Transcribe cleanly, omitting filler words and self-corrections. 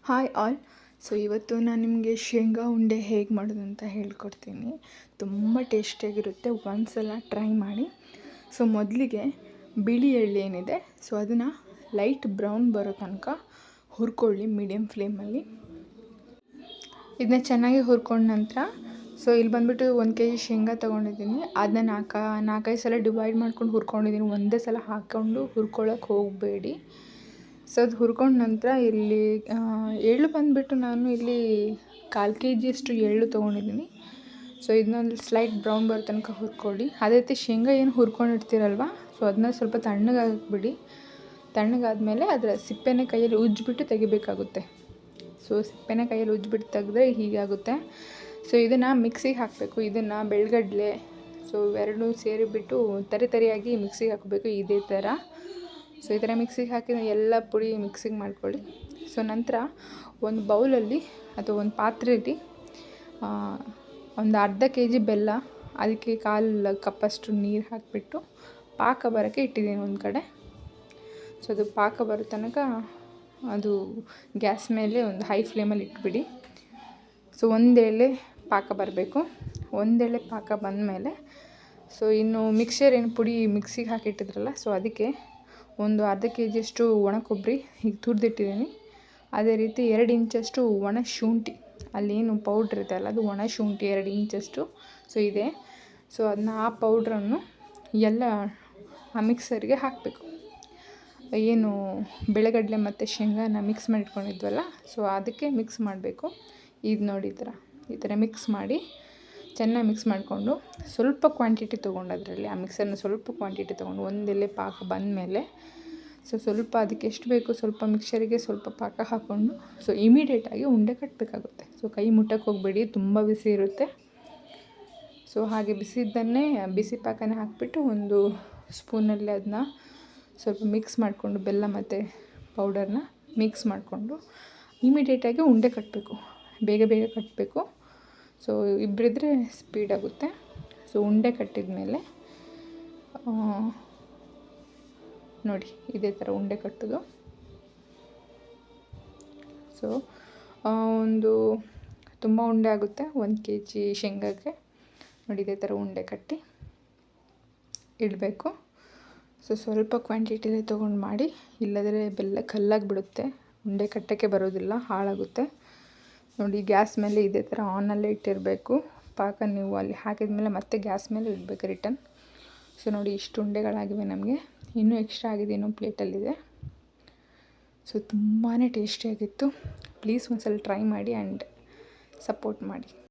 Hi all. So ಇವತ್ತು ನಾನು ನಿಮಗೆ ಶೇಂಗಾ ಉಂಡೆ ಹೇಗೆ ಮಾಡೋದು ಅಂತ ಹೇಳ್ಕೊಡ್ತೀನಿ. ತುಂಬ ಟೇಸ್ಟಿಯಾಗಿರುತ್ತೆ, ಒಂದ್ಸಲ ಟ್ರೈ ಮಾಡಿ. ಸೊ ಮೊದಲಿಗೆ ಬಿಳಿ ಎಳ್ಳು ಏನಿದೆ, ಸೊ ಅದನ್ನು ಲೈಟ್ ಬ್ರೌನ್ ಬರೋ ತನಕ ಹುರ್ಕೊಳ್ಳಿ ಮೀಡಿಯಮ್ ಫ್ಲೇಮಲ್ಲಿ. ಇದನ್ನ ಚೆನ್ನಾಗಿ ಹುರ್ಕೊಂಡ ನಂತರ ಸೊ ಇಲ್ಲಿ ಬಂದುಬಿಟ್ಟು 1 kg ಶೇಂಗಾ ತೊಗೊಂಡಿದ್ದೀನಿ. ಅದನ್ನ 4-5 ಸಲ ಡಿವೈಡ್ ಮಾಡ್ಕೊಂಡು ಹುರ್ಕೊಂಡಿದ್ದೀನಿ. ಒಂದೇ ಸಲ ಹಾಕ್ಕೊಂಡು ಹುರ್ಕೊಳ್ಳೋಕೆ ಹೋಗಬೇಡಿ. ಸೊ ಅದು ಹುರ್ಕೊಂಡ ನಂತರ ಇಲ್ಲಿ ಎಳ್ಳು ಬಂದುಬಿಟ್ಟು ನಾನು ಇಲ್ಲಿ 1/4 kg ಅಷ್ಟು ಎಳ್ಳು ತೊಗೊಂಡಿದ್ದೀನಿ. ಸೊ ಇದನ್ನ ಸ್ಲೈಟ್ ಬ್ರೌನ್ ಬರೋ ತನಕ ಹುರ್ಕೊಳ್ಳಿ. ಅದೇ ರೀತಿ ಶೇಂಗಾ ಏನು ಹುರ್ಕೊಂಡಿರ್ತೀರಲ್ವ, ಸೊ ಅದನ್ನ ಸ್ವಲ್ಪ ತಣ್ಣಗಾಕ್ಬಿಡಿ. ತಣ್ಣಗಾದ್ಮೇಲೆ ಅದರ ಸಿಪ್ಪೆನ ಕೈಯಲ್ಲಿ ಉಜ್ಜಿಬಿಟ್ಟು ತೆಗಿಬೇಕಾಗುತ್ತೆ. ಸೊ ಸಿಪ್ಪೆನ ಕೈಯಲ್ಲಿ ಉಜ್ಜಿಬಿಟ್ಟು ತೆಗೆದ್ರೆ ಹೀಗಾಗುತ್ತೆ. ಸೊ ಇದನ್ನು ಮಿಕ್ಸಿಗೆ ಹಾಕಬೇಕು. ಇದನ್ನು ಬೆಳ್ಗಡಲೆ ಸೊ ಇವೆರಡೂ ಸೇರಿಬಿಟ್ಟು ತರಿಯಾಗಿ ಮಿಕ್ಸಿಗೆ ಹಾಕಬೇಕು ಇದೇ ಥರ. ಸೊ ಈ ಥರ ಮಿಕ್ಸಿಗೆ ಹಾಕಿ ಎಲ್ಲ ಪುಡಿ ಮಿಕ್ಸಿಗೆ ಮಾಡ್ಕೊಳ್ಳಿ. ಸೊ ನಂತರ ಒಂದು ಬೌಲಲ್ಲಿ ಅಥವಾ ಒಂದು ಪಾತ್ರೆಯಲ್ಲಿ ಒಂದು ಅರ್ಧ kg ಬೆಲ್ಲ, ಅದಕ್ಕೆ 1/4 ಕಪ್ಪಷ್ಟು ನೀರು ಹಾಕಿಬಿಟ್ಟು ಪಾಕ ಬರೋಕ್ಕೆ ಇಟ್ಟಿದ್ದೀನಿ ಒಂದು ಕಡೆ. ಸೊ ಅದು ಪಾಕ ಬರೋ ತನಕ ಅದು ಗ್ಯಾಸ್ ಮೇಲೆ ಒಂದು ಹೈ ಫ್ಲೇಮಲ್ಲಿ ಇಟ್ಬಿಡಿ. ಸೊ ಒಂದೆಳೆ ಪಾಕ ಬರಬೇಕು. ಒಂದೆಳೆ ಪಾಕ ಬಂದಮೇಲೆ ಸೊ ಇನ್ನು ಮಿಕ್ಸರ್ ಏನು ಪುಡಿ ಮಿಕ್ಸಿಗೆ ಹಾಕಿಟ್ಟಿದ್ರಲ್ಲ, ಸೊ ಅದಕ್ಕೆ ಒಂದು ಅರ್ಧ kg ಅಷ್ಟು ಒಣ ಕೊಬ್ಬರಿ ಹೀಗೆ ತುರಿದಿಟ್ಟಿದ್ದೀನಿ. ಅದೇ ರೀತಿ 2 ಇಂಚಷ್ಟು ಒಣ ಶುಂಠಿ, ಅಲ್ಲೇನು ಪೌಡ್ರ್ ಇರುತ್ತೆ ಅಲ್ಲ, ಅದು ಒಣ ಶುಂಠಿ 2 ಇಂಚಷ್ಟು ಸೊ ಇದೆ. ಸೊ ಅದನ್ನ ಆ ಪೌಡ್ರನ್ನು ಎಲ್ಲ ಆ ಮಿಕ್ಸರ್ಗೆ ಹಾಕಬೇಕು. ಏನು ಬೆಳೆಗಡಲೆ ಮತ್ತು ಶೇಂಗಾನ ಮಿಕ್ಸ್ ಮಾಡಿ ಇಟ್ಕೊಂಡಿದ್ವಲ್ಲ, ಸೊ ಅದಕ್ಕೆ ಮಿಕ್ಸ್ ಮಾಡಬೇಕು. ಇದು ನೋಡಿ ಈ ಥರ ಮಿಕ್ಸ್ ಮಾಡಿ ಚೆನ್ನಾಗಿ ಮಿಕ್ಸ್ ಮಾಡಿಕೊಂಡು ಸ್ವಲ್ಪ ಕ್ವಾಂಟಿಟಿ ತೊಗೊಂಡು ಅದರಲ್ಲಿ ಆ ಮಿಕ್ಸರ್ನ ಸ್ವಲ್ಪ ಕ್ವಾಂಟಿಟಿ ತೊಗೊಂಡು ಒಂದೆಲೆ ಪಾಕ ಬಂದಮೇಲೆ ಸೊ ಸ್ವಲ್ಪ ಅದಕ್ಕೆ ಎಷ್ಟು ಬೇಕು ಸ್ವಲ್ಪ ಮಿಕ್ಸರಿಗೆ ಸ್ವಲ್ಪ ಪಾಕ ಹಾಕ್ಕೊಂಡು ಸೊ ಇಮಿಡಿಯೇಟಾಗಿ ಉಂಡೆ ಕಟ್ಟಬೇಕಾಗುತ್ತೆ. ಸೊ ಕೈ ಮುಟ್ಟಕ್ಕೆ ಹೋಗಬೇಡಿ, ತುಂಬ ಬಿಸಿ ಇರುತ್ತೆ. ಸೊ ಹಾಗೆ ಬಿಸಿದ್ದನ್ನೇ ಬಿಸಿ ಪಾಕನೇ ಹಾಕಿಬಿಟ್ಟು ಒಂದು ಸ್ಪೂನಲ್ಲಿ ಅದನ್ನ ಸ್ವಲ್ಪ ಮಿಕ್ಸ್ ಮಾಡಿಕೊಂಡು ಬೆಲ್ಲ ಮತ್ತು ಪೌಡರ್ನ ಮಿಕ್ಸ್ ಮಾಡಿಕೊಂಡು ಇಮಿಡಿಯೇಟಾಗಿ ಉಂಡೆ ಕಟ್ಟಬೇಕು. ಬೇಗ ಬೇಗ ಕಟ್ಟಬೇಕು. ಸೊ ಇಬ್ಬರಿದ್ರೆ ಸ್ಪೀಡ್ ಆಗುತ್ತೆ. ಸೊ ಉಂಡೆ ಕಟ್ಟಿದ ಮೇಲೆ ನೋಡಿ ಇದೇ ಥರ ಉಂಡೆ ಕಟ್ಟೋದು. ಸೊ ಒಂದು ತುಂಬ ಉಂಡೆ ಆಗುತ್ತೆ 1 kg ಶೇಂಗಾಗೆ. ನೋಡಿ ಇದೇ ಥರ ಉಂಡೆ ಕಟ್ಟಿ ಇಡಬೇಕು. ಸೊ ಸ್ವಲ್ಪ ಕ್ವಾಂಟಿಟಿಲೇ ತೊಗೊಂಡು ಮಾಡಿ, ಇಲ್ಲದ್ರೆ ಬೆಲ್ಲ ಕಲ್ಲಾಗಿಬಿಡುತ್ತೆ, ಉಂಡೆ ಕಟ್ಟೋಕ್ಕೆ ಬರೋದಿಲ್ಲ, ಹಾಳಾಗುತ್ತೆ. ನೋಡಿ ಗ್ಯಾಸ್ ಮೇಲೆ ಇದೇ ಥರ ಆನಲ್ಲೇ ಇಟ್ಟಿರಬೇಕು. ಪಾಕ ನೀವು ಅಲ್ಲಿ ಹಾಕಿದ ಮೇಲೆ ಮತ್ತೆ ಗ್ಯಾಸ್ ಮೇಲೆ ಇಡಬೇಕು ರಿಟರ್ನ್. ಸೊ ನೋಡಿ ಇಷ್ಟು ಉಂಡೆಗಳಾಗಿವೆ ನಮಗೆ. ಇನ್ನೂ ಎಕ್ಸ್ಟ್ರಾ ಆಗಿದೆ, ಇನ್ನೂ ಪ್ಲೇಟಲ್ಲಿದೆ. ಸೊ ತುಂಬಾ ಟೇಸ್ಟಿಯಾಗಿತ್ತು. ಪ್ಲೀಸ್ ಒಂದ್ಸಲ ಟ್ರೈ ಮಾಡಿ ಆ್ಯಂಡ್ ಸಪೋರ್ಟ್ ಮಾಡಿ.